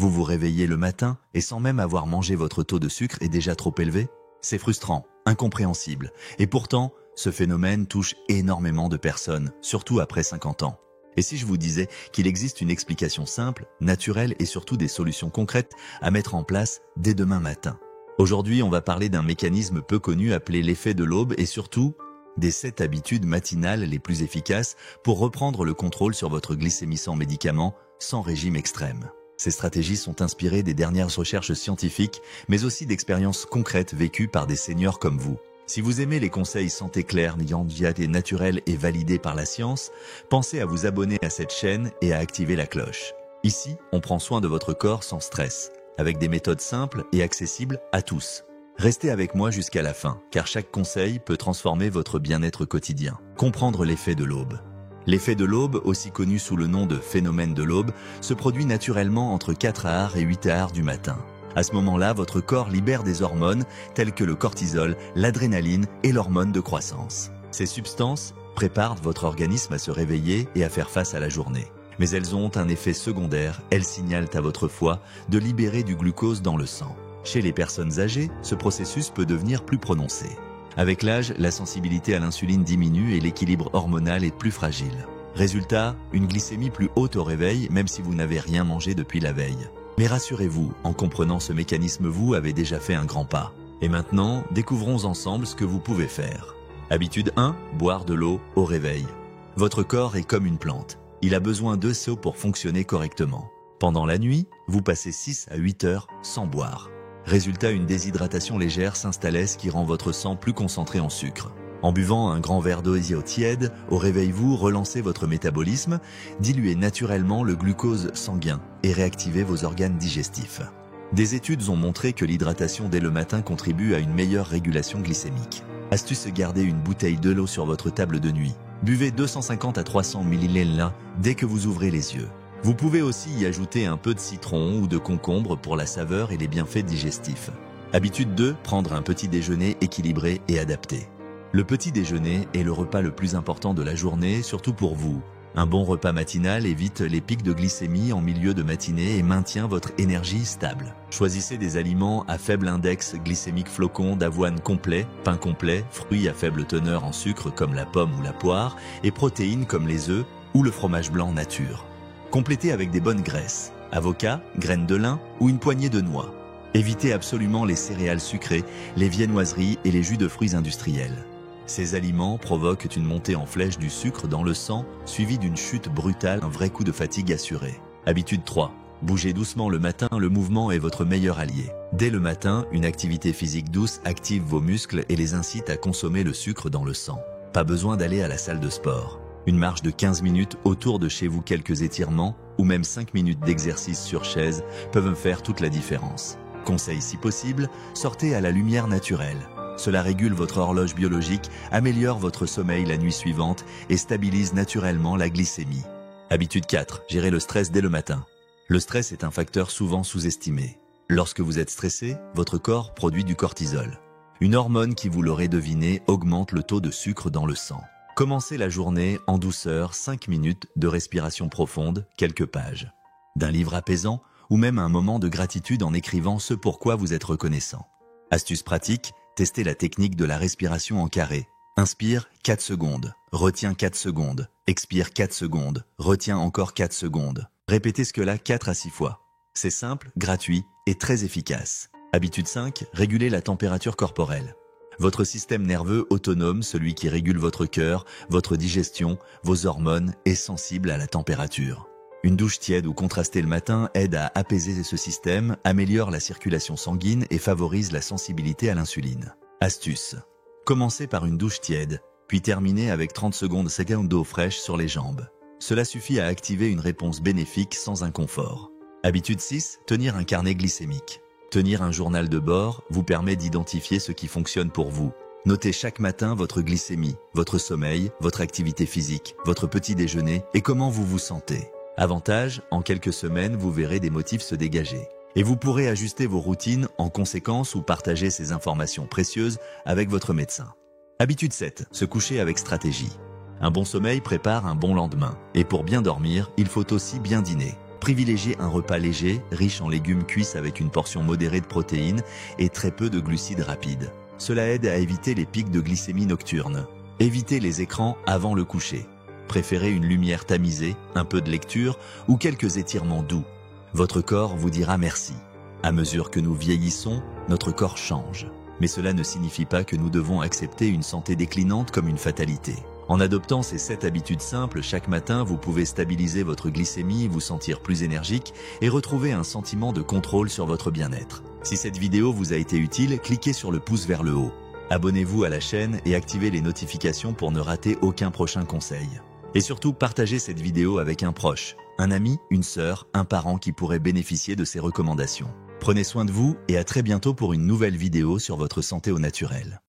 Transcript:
Vous vous réveillez le matin et sans même avoir mangé votre taux de sucre est déjà trop élevé? C'est frustrant, incompréhensible. Et pourtant, ce phénomène touche énormément de personnes, surtout après 50 ans. Et si je vous disais qu'il existe une explication simple, naturelle et surtout des solutions concrètes à mettre en place dès demain matin? Aujourd'hui, on va parler d'un mécanisme peu connu appelé l'effet de l'aube et surtout des 7 habitudes matinales les plus efficaces pour reprendre le contrôle sur votre glycémie sans médicaments, sans régime extrême. Ces stratégies sont inspirées des dernières recherches scientifiques, mais aussi d'expériences concrètes vécues par des seniors comme vous. Si vous aimez les conseils santé clairs, et naturels et validés par la science, pensez à vous abonner à cette chaîne et à activer la cloche. Ici, on prend soin de votre corps sans stress, avec des méthodes simples et accessibles à tous. Restez avec moi jusqu'à la fin, car chaque conseil peut transformer votre bien-être quotidien. Comprendre l'effet de l'aube. L'effet de l'aube, aussi connu sous le nom de phénomène de l'aube, se produit naturellement entre 4h et 8h du matin. À ce moment-là, votre corps libère des hormones telles que le cortisol, l'adrénaline et l'hormone de croissance. Ces substances préparent votre organisme à se réveiller et à faire face à la journée. Mais elles ont un effet secondaire, elles signalent à votre foie de libérer du glucose dans le sang. Chez les personnes âgées, ce processus peut devenir plus prononcé. Avec l'âge, la sensibilité à l'insuline diminue et l'équilibre hormonal est plus fragile. Résultat, une glycémie plus haute au réveil, même si vous n'avez rien mangé depuis la veille. Mais rassurez-vous, en comprenant ce mécanisme, vous avez déjà fait un grand pas. Et maintenant, découvrons ensemble ce que vous pouvez faire. Habitude 1, boire de l'eau au réveil. Votre corps est comme une plante. Il a besoin d'eau pour fonctionner correctement. Pendant la nuit, vous passez 6 à 8 heures sans boire. Résultat, une déshydratation légère s'installe, ce qui rend votre sang plus concentré en sucre. En buvant un grand verre d'eau tiède, au réveil vous relancez votre métabolisme, diluez naturellement le glucose sanguin et réactivez vos organes digestifs. Des études ont montré que l'hydratation dès le matin contribue à une meilleure régulation glycémique. Astuce, gardez une bouteille de l'eau sur votre table de nuit. Buvez 250 à 300 ml dès que vous ouvrez les yeux. Vous pouvez aussi y ajouter un peu de citron ou de concombre pour la saveur et les bienfaits digestifs. Habitude 2, prendre un petit déjeuner équilibré et adapté. Le petit déjeuner est le repas le plus important de la journée, surtout pour vous. Un bon repas matinal évite les pics de glycémie en milieu de matinée et maintient votre énergie stable. Choisissez des aliments à faible index glycémique, flocons d'avoine complet, pain complet, fruits à faible teneur en sucre comme la pomme ou la poire, et protéines comme les œufs ou le fromage blanc nature. Complétez avec des bonnes graisses, avocat, graines de lin ou une poignée de noix. Évitez absolument les céréales sucrées, les viennoiseries et les jus de fruits industriels. Ces aliments provoquent une montée en flèche du sucre dans le sang, suivie d'une chute brutale, un vrai coup de fatigue assuré. Habitude 3. Bougez doucement le matin, le mouvement est votre meilleur allié. Dès le matin, une activité physique douce active vos muscles et les incite à consommer le sucre dans le sang. Pas besoin d'aller à la salle de sport. Une marche de 15 minutes autour de chez vous, quelques étirements ou même 5 minutes d'exercice sur chaise peuvent faire toute la différence. Conseil, si possible, sortez à la lumière naturelle. Cela régule votre horloge biologique, améliore votre sommeil la nuit suivante et stabilise naturellement la glycémie. Habitude 4. Gérer le stress dès le matin. Le stress est un facteur souvent sous-estimé. Lorsque vous êtes stressé, votre corps produit du cortisol. Une hormone qui, vous l'aurez deviné, augmente le taux de sucre dans le sang. Commencez la journée en douceur, 5 minutes de respiration profonde, quelques pages. D'un livre apaisant ou même un moment de gratitude en écrivant ce pourquoi vous êtes reconnaissant. Astuce pratique, testez la technique de la respiration en carré. Inspire 4 secondes, retiens 4 secondes, expire 4 secondes, retiens encore 4 secondes. Répétez ce que là 4 à 6 fois. C'est simple, gratuit et très efficace. Habitude 5, régulez la température corporelle. Votre système nerveux autonome, celui qui régule votre cœur, votre digestion, vos hormones, est sensible à la température. Une douche tiède ou contrastée le matin aide à apaiser ce système, améliore la circulation sanguine et favorise la sensibilité à l'insuline. Astuce. Commencez par une douche tiède, puis terminez avec 30 secondes d'eau fraîche sur les jambes. Cela suffit à activer une réponse bénéfique sans inconfort. Habitude 6, tenir un carnet glycémique. Tenir un journal de bord vous permet d'identifier ce qui fonctionne pour vous. Notez chaque matin votre glycémie, votre sommeil, votre activité physique, votre petit déjeuner et comment vous vous sentez. Avantage, en quelques semaines, vous verrez des motifs se dégager. Et vous pourrez ajuster vos routines en conséquence ou partager ces informations précieuses avec votre médecin. Habitude 7, se coucher avec stratégie. Un bon sommeil prépare un bon lendemain. Et pour bien dormir, il faut aussi bien dîner. Privilégiez un repas léger, riche en légumes cuits avec une portion modérée de protéines et très peu de glucides rapides. Cela aide à éviter les pics de glycémie nocturne. Évitez les écrans avant le coucher. Préférez une lumière tamisée, un peu de lecture ou quelques étirements doux. Votre corps vous dira merci. À mesure que nous vieillissons, notre corps change. Mais cela ne signifie pas que nous devons accepter une santé déclinante comme une fatalité. En adoptant ces 7 habitudes simples, chaque matin, vous pouvez stabiliser votre glycémie, vous sentir plus énergique et retrouver un sentiment de contrôle sur votre bien-être. Si cette vidéo vous a été utile, cliquez sur le pouce vers le haut. Abonnez-vous à la chaîne et activez les notifications pour ne rater aucun prochain conseil. Et surtout, partagez cette vidéo avec un proche, un ami, une sœur, un parent qui pourrait bénéficier de ces recommandations. Prenez soin de vous et à très bientôt pour une nouvelle vidéo sur votre santé au naturel.